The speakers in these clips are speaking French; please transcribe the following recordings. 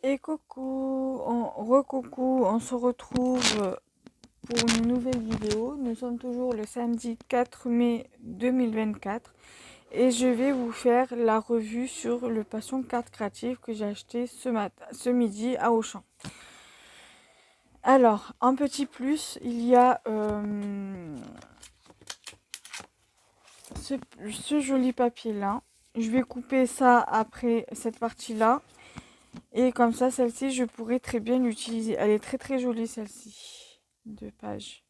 Et coucou, on se retrouve pour une nouvelle vidéo. Nous sommes toujours le samedi 4 mai 2024 et je vais vous faire la revue sur le Passion Carte Créative que j'ai acheté ce midi à Auchan. Alors, en petit plus, il y a ce joli papier là. Je vais couper ça après cette partie là. Et comme ça, celle-ci, je pourrais très bien l'utiliser. Elle est très très jolie, celle-ci. 2 pages.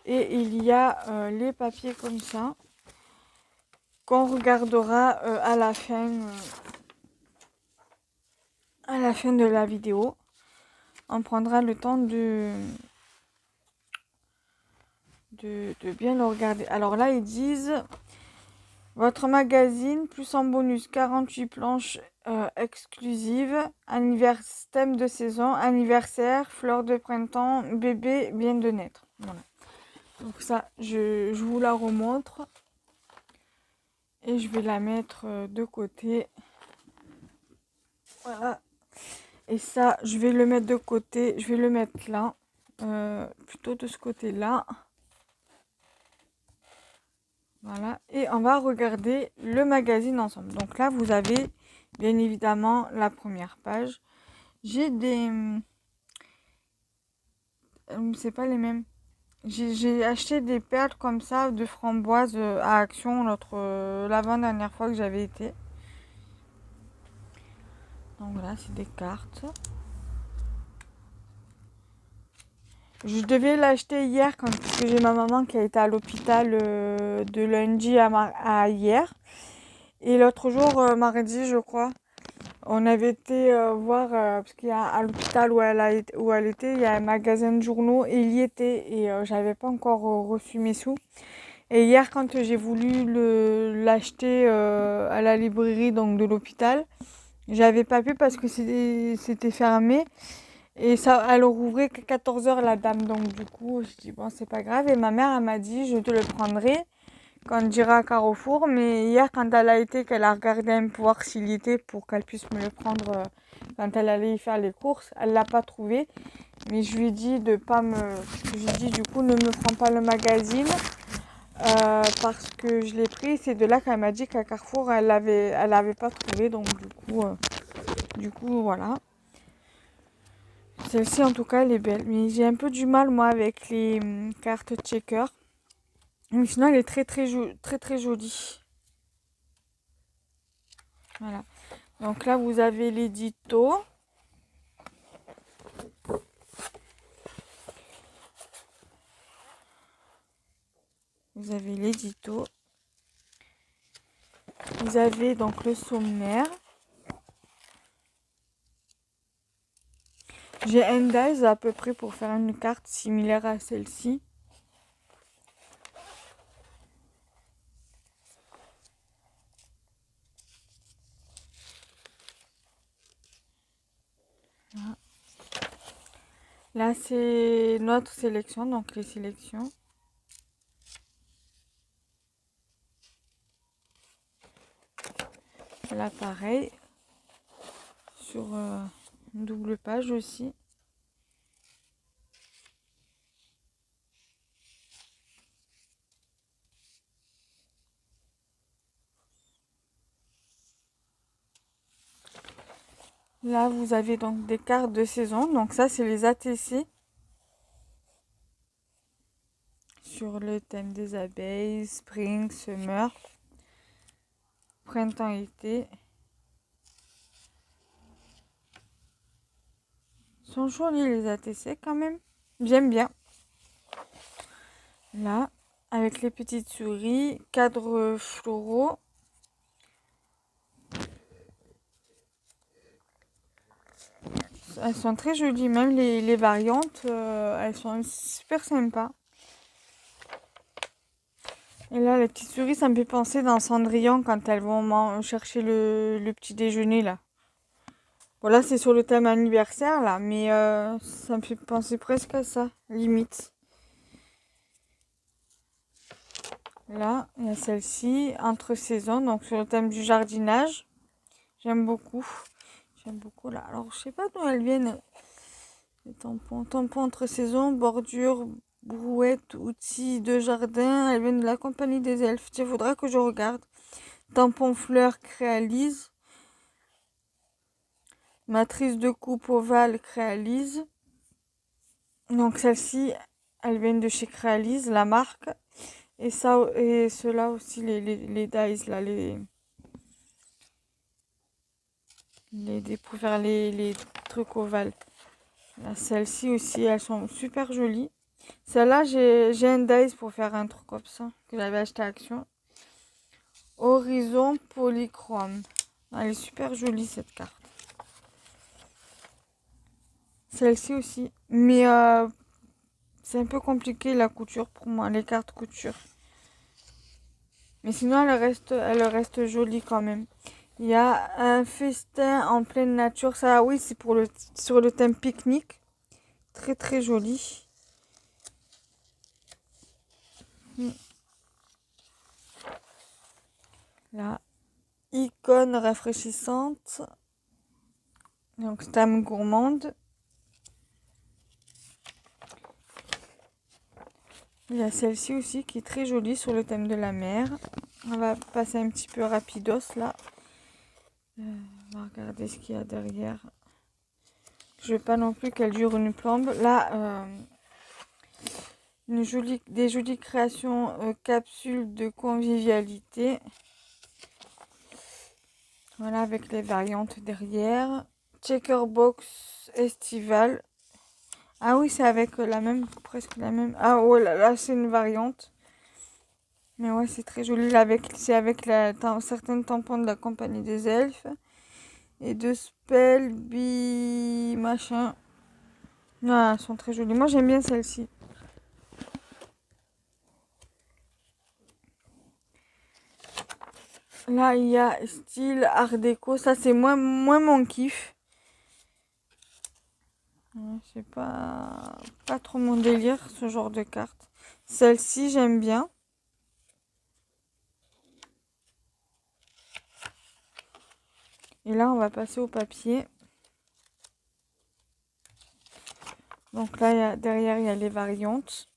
Et il y a les papiers comme ça, qu'on regardera à la fin de la vidéo. On prendra le temps de bien le regarder. Alors là, ils disent... Votre magazine, plus en bonus, 48 planches exclusives, thème de saison, anniversaire, fleurs de printemps, bébé vient de naître. Voilà. Donc ça, je vous la remontre. Et je vais la mettre de côté. Voilà. Et ça, je vais le mettre de côté. Je vais le mettre là. Plutôt de ce côté-là. Voilà, et on va regarder le magazine ensemble. Donc là, vous avez bien évidemment la première page. J'ai des... c'est pas les mêmes. J'ai acheté des perles comme ça de framboise à Action l'avant-dernière fois que j'avais été. Donc voilà, c'est des cartes. Je devais l'acheter hier parce que j'ai ma maman qui a été à l'hôpital de lundi à hier. Et l'autre jour, mardi, je crois, on avait été voir, parce qu'il y a à l'hôpital où elle était, il y a un magasin de journaux et il y était. Et j'avais pas encore reçu mes sous. Et hier, quand j'ai voulu l'acheter à la librairie donc de l'hôpital, j'avais pas pu parce que c'était fermé. Et ça, elle rouvrait que 14h la dame. Donc du coup, je dis bon, c'est pas grave. Et ma mère, elle m'a dit, je te le prendrai quand j'irai à Carrefour. Mais hier, quand elle a été, qu'elle a regardé un peu voir s'il y était pour qu'elle puisse me le prendre quand elle allait y faire les courses, elle l'a pas trouvé. Mais je lui ai dit de pas me... Je lui ai dit du coup, ne me prends pas le magazine parce que je l'ai pris. C'est de là qu'elle m'a dit qu'à Carrefour, elle avait pas trouvé. Donc du coup voilà. Celle-ci, en tout cas, elle est belle. Mais j'ai un peu du mal, moi, avec les cartes checker. Mais sinon, elle est très, très jolie. Voilà. Donc là, vous avez l'édito. Vous avez l'édito. Vous avez donc le sommaire. J'ai un dice à peu près pour faire une carte similaire à celle-ci. Voilà. Là, c'est notre sélection, donc les sélections. Là, pareil. Sur une double page aussi. Là, vous avez donc des cartes de saison. Donc ça, c'est les ATC. Sur le thème des abeilles, spring, summer, printemps, été. Ils sont jolis les ATC quand même. J'aime bien. Là, avec les petites souris, cadres floraux. Elles sont très jolies, même les variantes, elles sont super sympas. Et là, les petites souris, ça me fait penser dans Cendrillon quand elles vont chercher le petit déjeuner là. Voilà, c'est sur le thème anniversaire là, mais ça me fait penser presque à ça, limite. Là, il y a celle-ci, entre saisons, donc sur le thème du jardinage. J'aime beaucoup. J'aime beaucoup là. Alors, je sais pas d'où elles viennent. Les tampons. Tampons entre saisons, bordure, brouette, outils de jardin. Elles viennent de la compagnie des elfes. Il faudra que je regarde. Tampon fleurs Créalise. Matrice de coupe ovale Créalise. Donc celle-ci, elles viennent de chez Créalise, la marque. Et ça et ceux-là aussi, les dies, là, pour faire les trucs ovales. Là, celles-ci aussi, elles sont super jolies. Celle-là, j'ai un dice pour faire un truc comme ça, que j'avais acheté à Action. Horizon Polychrome. Elle est super jolie, cette carte. Celle-ci aussi. Mais c'est un peu compliqué, la couture, pour moi, les cartes couture. Mais sinon, elle reste jolie quand même. Il y a un festin en pleine nature. Ça, oui, c'est sur le thème pique-nique. Très, très joli. La icône rafraîchissante. Donc, thème gourmande. Il y a celle-ci aussi qui est très jolie sur le thème de la mer. On va passer un petit peu rapidos là. On va regarder ce qu'il y a derrière. Je veux pas non plus qu'elle dure une plombe. Là, des jolies créations capsules de convivialité. Voilà, avec les variantes derrière. Checkerbox estival. Ah oui, c'est avec la même, presque la même. Ah ouais, là c'est une variante. Mais ouais, c'est très joli. C'est avec certains tampons de la compagnie des elfes. Et de Spellby machin. Ah, elles sont très jolies. Moi, j'aime bien celle-ci. Là, il y a style art déco. Ça, c'est moins mon kiff. C'est pas trop mon délire, ce genre de carte. Celle-ci, j'aime bien. Et là, on va passer au papier. Donc là, derrière, il y a les variantes.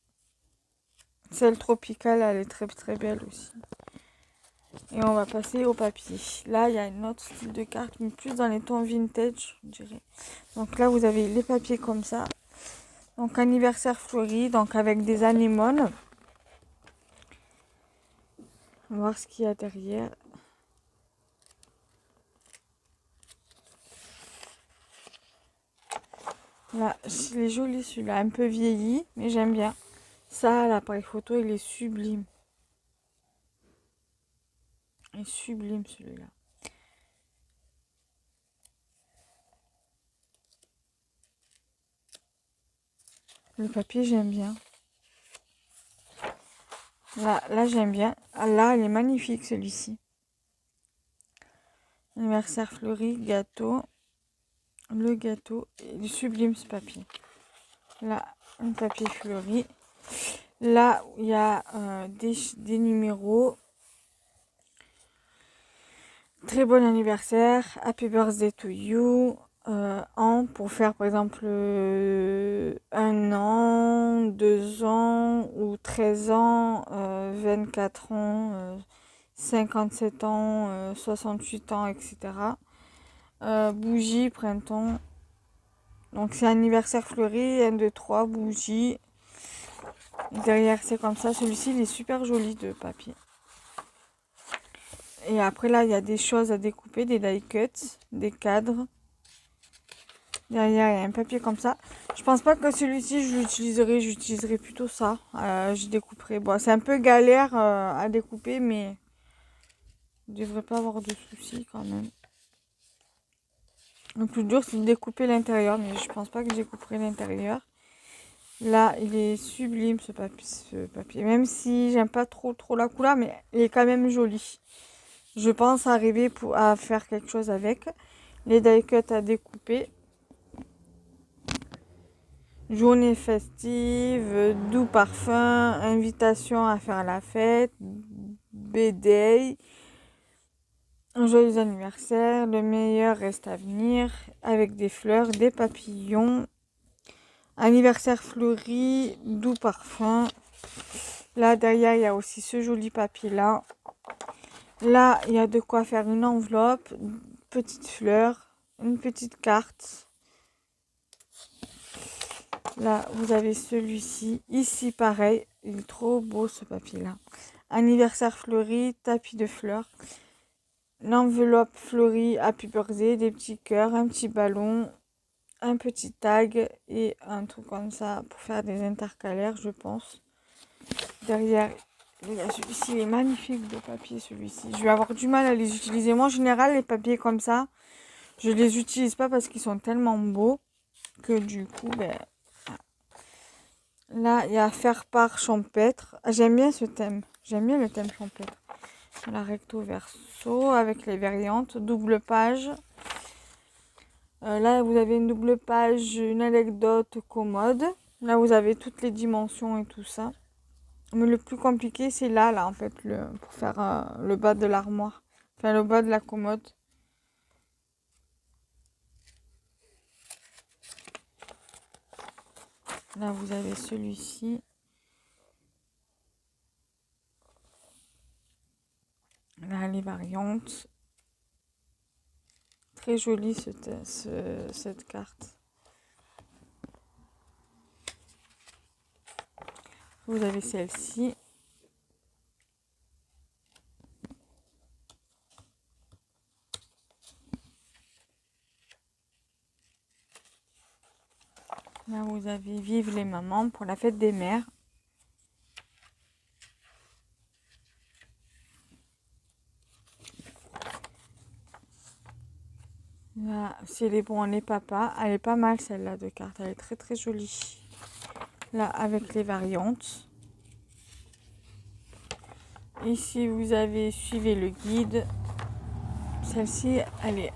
Celle tropicale, elle est très très belle aussi. Et on va passer au papier. Là, il y a un autre style de carte, mais plus dans les tons vintage, je dirais. Donc là, vous avez les papiers comme ça. Donc anniversaire fleuri, donc avec des anémones. On va voir ce qu'il y a derrière. Là, il est joli celui-là, un peu vieilli, mais j'aime bien. Ça, l'appareil photo, il est sublime. Il est sublime celui-là. Le papier, j'aime bien. Là j'aime bien. Ah, là, il est magnifique celui-ci. Anniversaire fleuri, gâteau. Le gâteau, il est sublime ce papier. Là, un papier fleuri. Là, il y a des numéros. Très bon anniversaire. Happy birthday to you. Pour faire par exemple 1 an, 2 ans ou 13 ans, 24 ans, 57 ans, 68 ans, etc. Bougie, printemps. Donc c'est anniversaire fleuri, 1, 2, 3, bougie. Derrière c'est comme ça. Celui-ci il est super joli de papier. Et après là il y a des choses à découper, des die cuts, des cadres. Derrière il y a un papier comme ça. Je pense pas que celui-ci j'utiliserai plutôt ça. Je découperai. Bon c'est un peu galère à découper mais je devrais pas avoir de soucis quand même. Le plus dur c'est de découper l'intérieur mais je pense pas que je découperai l'intérieur. Là, il est sublime ce papier. Même si j'aime pas trop la couleur, mais il est quand même joli. Je pense arriver à faire quelque chose avec. Les die cuts à découper. Journée festive, doux parfum, invitation à faire la fête, B-day. Un joyeux anniversaire, le meilleur reste à venir, avec des fleurs, des papillons. Anniversaire fleuri, doux parfum. Là, derrière, il y a aussi ce joli papier-là. Là, il y a de quoi faire une enveloppe, une petite fleur, une petite carte. Là, vous avez celui-ci. Ici, pareil. Il est trop beau, ce papier-là. Anniversaire fleuri, tapis de fleurs. L'enveloppe fleurie, Happy Birthday, des petits cœurs, un petit ballon, un petit tag et un truc comme ça pour faire des intercalaires, je pense. Derrière, il y a celui-ci, il est magnifique de papier, celui-ci. Je vais avoir du mal à les utiliser. Moi, en général, les papiers comme ça, je les utilise pas parce qu'ils sont tellement beaux que du coup, ben, là, il y a faire part champêtre. Ah, j'aime bien ce thème. J'aime bien le thème champêtre. La recto verso avec les variantes. Double page. Là, vous avez une double page, une anecdote commode. Là, vous avez toutes les dimensions et tout ça. Mais le plus compliqué, c'est là, en fait, pour faire le bas de l'armoire. Enfin, le bas de la commode. Là, vous avez celui-ci. Là, les variantes. Très jolie cette carte. Vous avez celle-ci. Là, vous avez Vive les mamans pour la fête des mères. Là, c'est les bons, les papas. Elle est pas mal celle-là de carte. Elle est très très jolie. Là, avec les variantes. Ici, vous avez Suivez le guide. Celle-ci, elle est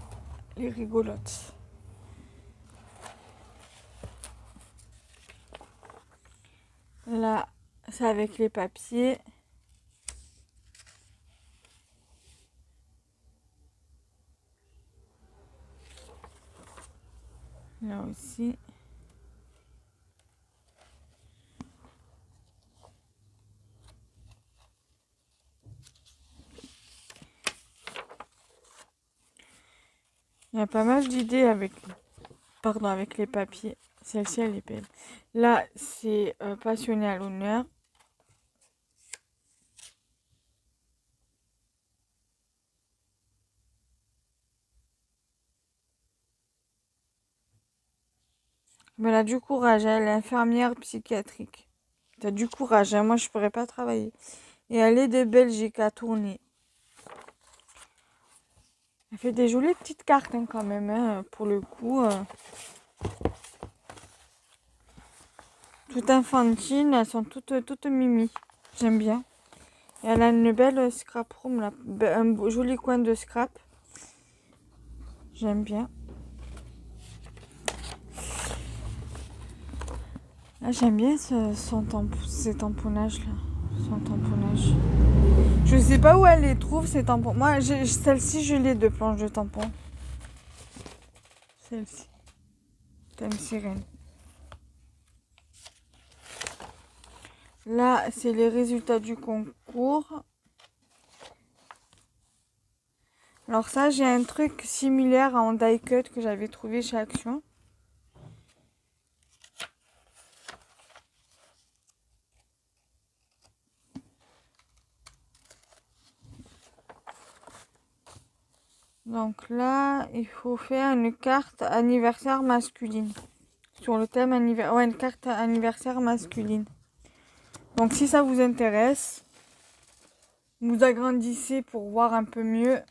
rigolote. Là, c'est avec les papiers. Là aussi. Il y a pas mal d'idées avec les papiers. Celle-ci, elle est belle. Là, c'est Passionné à l'honneur. Mais elle a du courage, elle est infirmière psychiatrique. T'as du courage, hein. Moi je pourrais pas travailler. Et elle est de Belgique à Tournai. Elle fait des jolies petites cartes hein, quand même, hein, pour le coup. Toutes enfantines, elles sont toutes mimi. J'aime bien. Et elle a une belle scrap room, là, un joli coin de scrap. J'aime bien. Là, j'aime bien ces tamponnages là. Son tamponnage. Je sais pas où elle les trouve ces tampons. Moi, celle-ci, je l'ai de planches de tampons. Celle-ci. Thème sirène. Là, c'est les résultats du concours. Alors ça, j'ai un truc similaire en die cut que j'avais trouvé chez Action. Donc là, il faut faire une carte anniversaire masculine. Sur le thème anniversaire. Ouais, une carte anniversaire masculine. Donc si ça vous intéresse, vous agrandissez pour voir un peu mieux.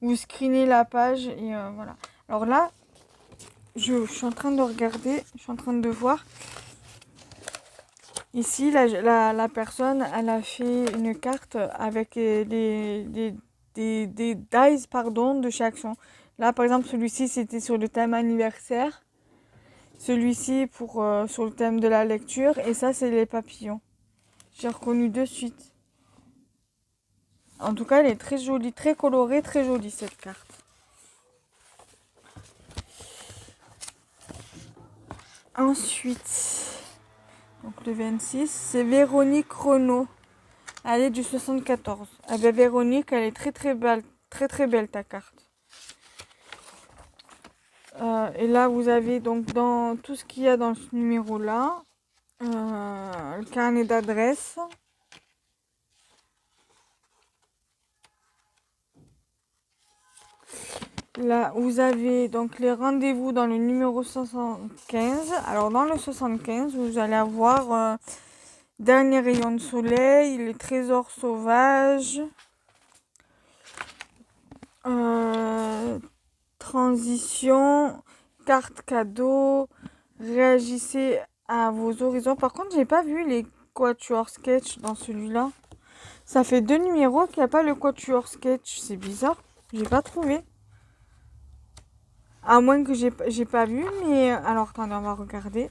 Vous screenez la page et voilà. Alors là, je suis en train de regarder, je suis en train de voir. Ici, la personne, elle a fait une carte avec des dice pardon, de chez Action. Là, par exemple, celui-ci, c'était sur le thème anniversaire. Celui-ci, sur le thème de la lecture. Et ça, c'est les papillons. J'ai reconnu de suite. En tout cas, elle est très jolie, très colorée, très jolie cette carte. Ensuite, donc le 26, c'est Véronique Renaud. Elle est du 74. Eh bien, Véronique, elle est très très belle, très belle ta carte. Et là, vous avez donc dans tout ce qu'il y a dans ce numéro-là, le carnet d'adresse. Là, vous avez donc les rendez-vous dans le numéro 75. Alors, dans le 75, vous allez avoir Dernier rayon de soleil, les trésors sauvages, transition, carte cadeau, réagissez à vos horizons. Par contre, j'ai pas vu les quatuor sketch dans celui-là. Ça fait 2 numéros qu'il n'y a pas le quatuor sketch. C'est bizarre. J'ai pas trouvé. À moins que j'ai pas vu, mais alors attendez, on va regarder.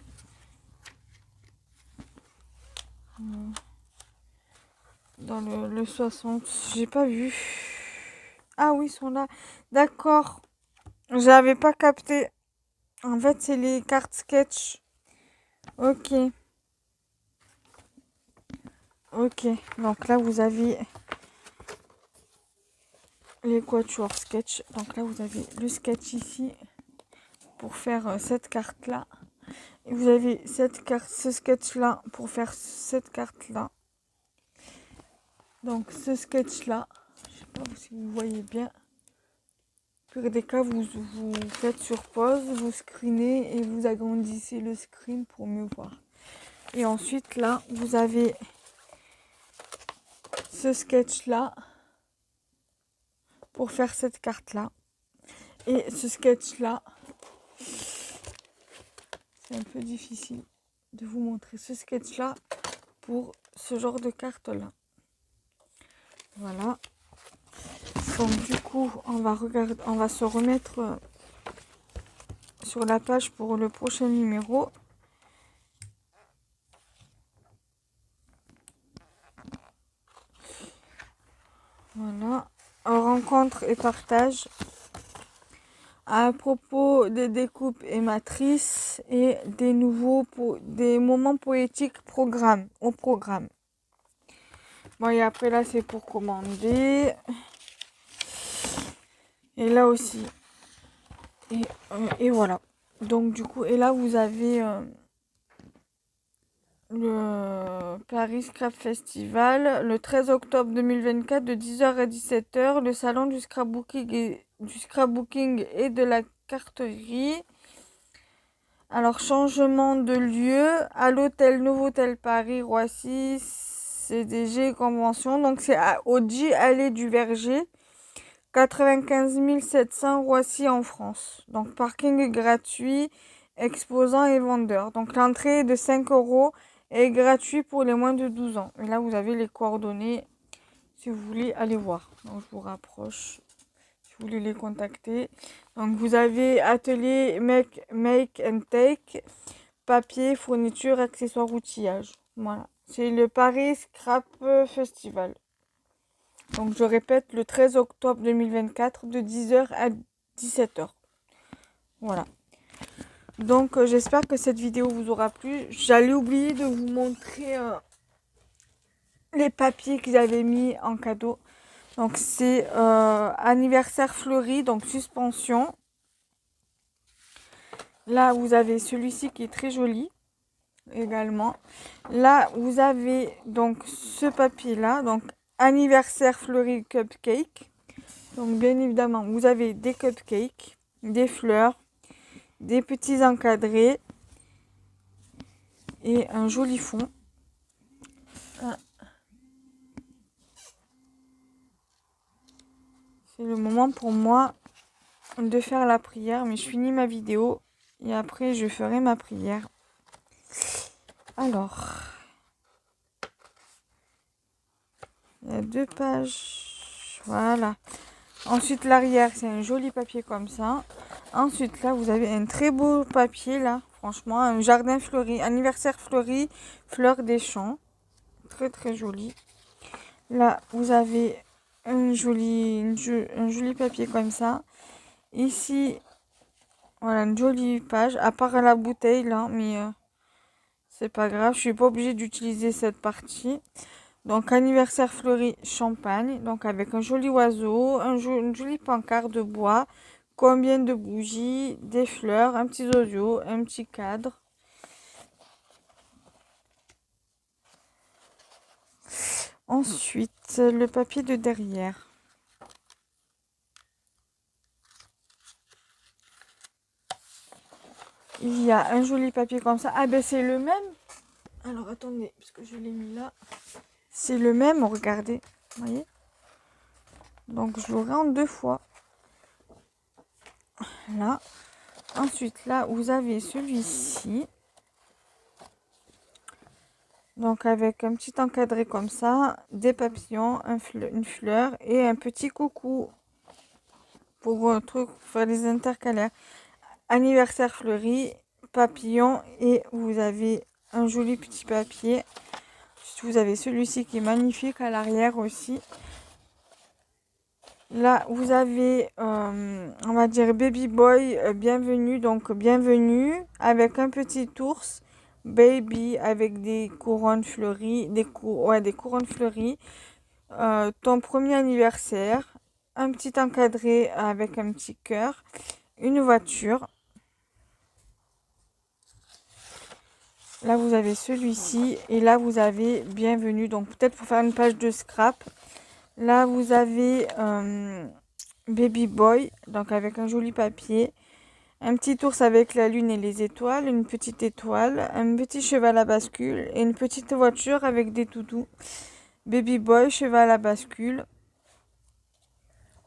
Dans le 60, j'ai pas vu. Ah oui, ils sont là. D'accord. J'avais pas capté. En fait, c'est les cartes sketch. Ok. Ok. Donc là, vous avez les quatuor sketch. Donc là, vous avez le sketch ici pour faire cette carte-là. Et vous avez cette carte, ce sketch-là pour faire cette carte-là. Donc ce sketch-là, je sais pas si vous voyez bien. Pire des cas, vous faites sur pause, vous screenez et vous agrandissez le screen pour mieux voir. Et ensuite là, vous avez ce sketch-là pour faire cette carte-là. Et ce sketch-là, c'est un peu difficile de vous montrer ce sketch-là pour ce genre de carte-là. Voilà. Donc du coup, on va se remettre sur la page pour le prochain numéro. Voilà. Rencontre et partage. À propos des découpes et matrices et des moments poétiques au programme. Bon, et après là, c'est pour commander. Et là aussi. Et voilà. Donc du coup, et là vous avez le Paris Scrap Festival le 13 octobre 2024 de 10h à 17h, le salon du scrapbooking et de la carterie. Alors, changement de lieu à l'hôtel Novotel Paris Roissy, CDG Convention. Donc, c'est au 10 Allée du Verger, 95 700 Roissy en France. Donc, parking gratuit, exposants et vendeurs. Donc, l'entrée est de 5 € et est gratuit pour les moins de 12 ans. Et là, vous avez les coordonnées si vous voulez aller voir. Donc, je vous rapproche. Vous voulez les contacter. Donc vous avez atelier make and take, papier, fourniture, accessoires, outillage. Voilà. C'est le Paris Scrap Festival. Donc je répète, le 13 octobre 2024 de 10h à 17h. Voilà. Donc j'espère que cette vidéo vous aura plu. J'allais oublier de vous montrer les papiers qu'ils avaient mis en cadeau. Donc c'est anniversaire fleuri, donc suspension. Là, vous avez celui-ci qui est très joli également. Là, vous avez donc ce papier-là, donc anniversaire fleuri cupcake. Donc bien évidemment, vous avez des cupcakes, des fleurs, des petits encadrés et un joli fond. C'est le moment pour moi de faire la prière, mais je finis ma vidéo et après je ferai ma prière. Alors, il y a 2 pages, voilà. Ensuite, l'arrière, c'est un joli papier comme ça. Ensuite, là, vous avez un très beau papier, là, franchement, un jardin fleuri, anniversaire fleuri, fleurs des champs. Très, très joli. Là, vous avez un joli papier comme ça. Ici, voilà une jolie page, à part la bouteille là, mais c'est pas grave, je suis pas obligée d'utiliser cette partie. Donc anniversaire fleuri champagne, donc avec un joli oiseau, une jolie pancarte de bois, combien de bougies, des fleurs, un petit audio, un petit cadre. Ensuite, le papier de derrière. Il y a un joli papier comme ça. Ah ben c'est le même. Alors attendez, parce que je l'ai mis là. C'est le même, regardez. Vous voyez? Donc je l'aurai en 2 fois. Là. Ensuite, là, vous avez celui-ci. Donc avec un petit encadré comme ça, des papillons, une fleur et un petit coucou pour faire les intercalaires. Anniversaire fleuri, papillon et vous avez un joli petit papier. Vous avez celui-ci qui est magnifique à l'arrière aussi. Là, vous avez, on va dire Baby Boy, bienvenue, donc bienvenue, avec un petit ours, Baby, avec des couronnes fleuries, des couronnes fleuries, ton premier anniversaire, un petit encadré avec un petit cœur, une voiture. Là, vous avez celui-ci, et là, vous avez bienvenue, donc peut-être pour faire une page de scrap. Là, vous avez Baby Boy, donc avec un joli papier. Un petit ours avec la lune et les étoiles, une petite étoile, un petit cheval à bascule et une petite voiture avec des toutous. Baby Boy, cheval à bascule.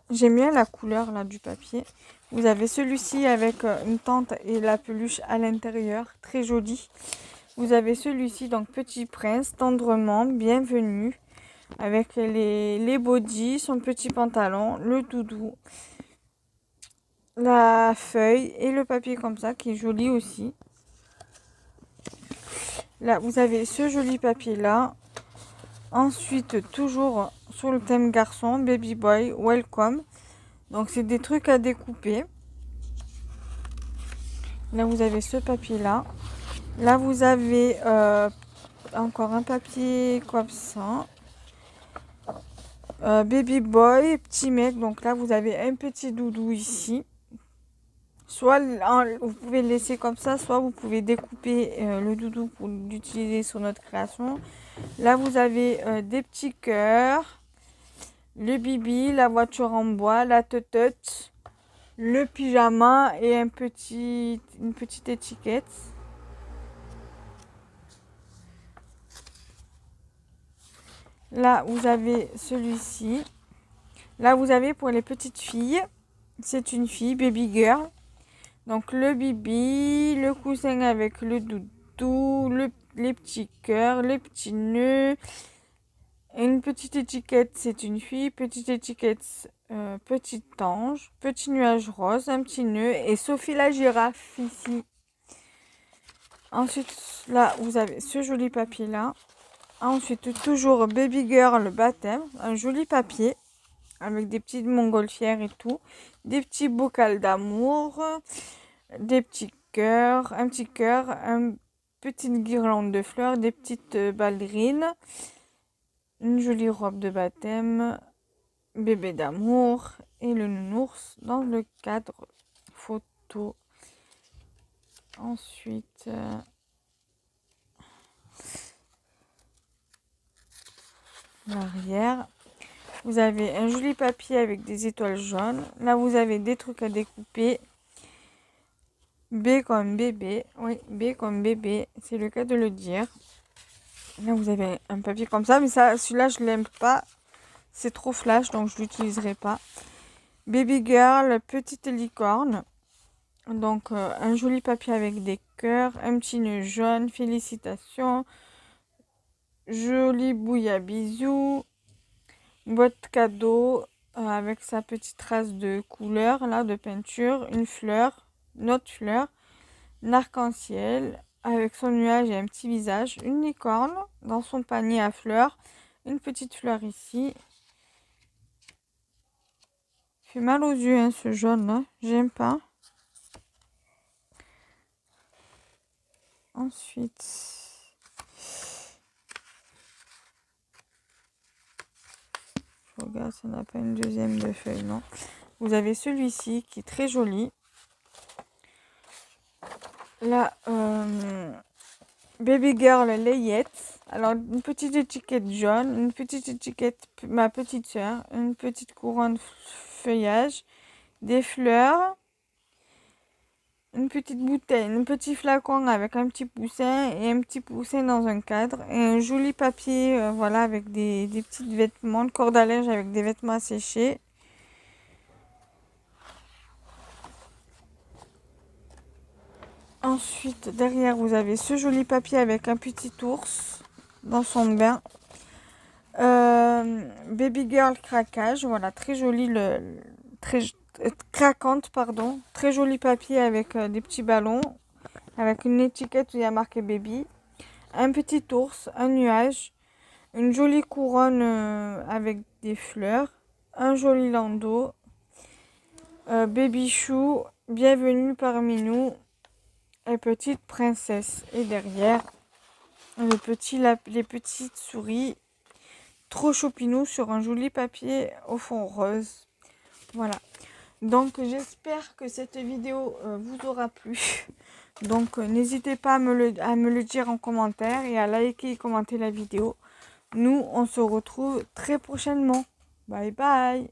J'aime bien la couleur là du papier. Vous avez celui-ci avec une tente et la peluche à l'intérieur, très joli. Vous avez celui-ci, donc Petit Prince, tendrement, bienvenue. Avec les bodys, son petit pantalon, le doudou, la feuille et le papier comme ça qui est joli aussi. Là, vous avez ce joli papier là. Ensuite, toujours sur le thème garçon, Baby Boy, Welcome. Donc, c'est des trucs à découper. Là, vous avez ce papier là. Là, vous avez encore un papier comme ça. Baby Boy, petit mec. Donc là, vous avez un petit doudou ici. Soit vous pouvez le laisser comme ça, soit vous pouvez découper le doudou pour l'utiliser sur notre création. Là, vous avez des petits cœurs, le bibi, la voiture en bois, la teuteute, le pyjama et une petite étiquette. Là, vous avez celui-ci. Là, vous avez pour les petites filles, c'est une fille, baby girl. Donc, le bibi, le coussin avec le doudou, les petits cœurs, les petits nœuds. Une petite étiquette, c'est une fille. Petite étiquette, petit ange. Petit nuage rose, un petit nœud. Et Sophie la girafe ici. Ensuite, là, vous avez ce joli papier-là. Ensuite, toujours Baby Girl baptême. Un joli papier avec des petites montgolfières et tout. Des petits bocals d'amour. Des petits cœurs. Un petit cœur. Une petite guirlande de fleurs. Des petites ballerines. Une jolie robe de baptême. Bébé d'amour. Et le nounours dans le cadre photo. Ensuite... l'arrière. Vous avez un joli papier avec des étoiles jaunes. Là, vous avez des trucs à découper. B comme bébé. Oui, B comme bébé. C'est le cas de le dire. Là, vous avez un papier comme ça. Mais ça, celui-là, je l'aime pas. C'est trop flash, donc je l'utiliserai pas. Baby girl, petite licorne. Donc, un joli papier avec des cœurs. Un petit nœud jaune. Félicitations. Joli bouille à bisous. Boîte cadeau avec sa petite trace de couleur là, de peinture, une fleur, une autre fleur, un arc-en-ciel avec son nuage et un petit visage, une licorne dans son panier à fleurs, une petite fleur ici, fait mal aux yeux, hein, ce jaune là. J'aime pas. Ensuite, je regarde, ça n'a pas une deuxième de feuille, non. Vous avez celui-ci qui est très joli. Là, Baby Girl Layette. Alors, une petite étiquette jaune, une petite étiquette ma petite soeur, une petite couronne feuillage, des fleurs, une petite bouteille, un petit flacon avec un petit poussin et un petit poussin dans un cadre et un joli papier, voilà, avec des petits vêtements, de corde à linge avec des vêtements à sécher. Ensuite, derrière, vous avez ce joli papier avec un petit ours dans son bain. Baby Girl craquage, voilà, très joli, très craquante, pardon. Très joli papier avec des petits ballons, avec une étiquette où il y a marqué baby. Un petit ours, un nuage, une jolie couronne avec des fleurs, un joli landau, baby chou, bienvenue parmi nous, et petite princesse. Et derrière, les petites souris, trop choupinou sur un joli papier au fond rose. Voilà. Donc j'espère que cette vidéo vous aura plu. Donc n'hésitez pas à me le dire en commentaire et à liker et commenter la vidéo. Nous, on se retrouve très prochainement. Bye bye.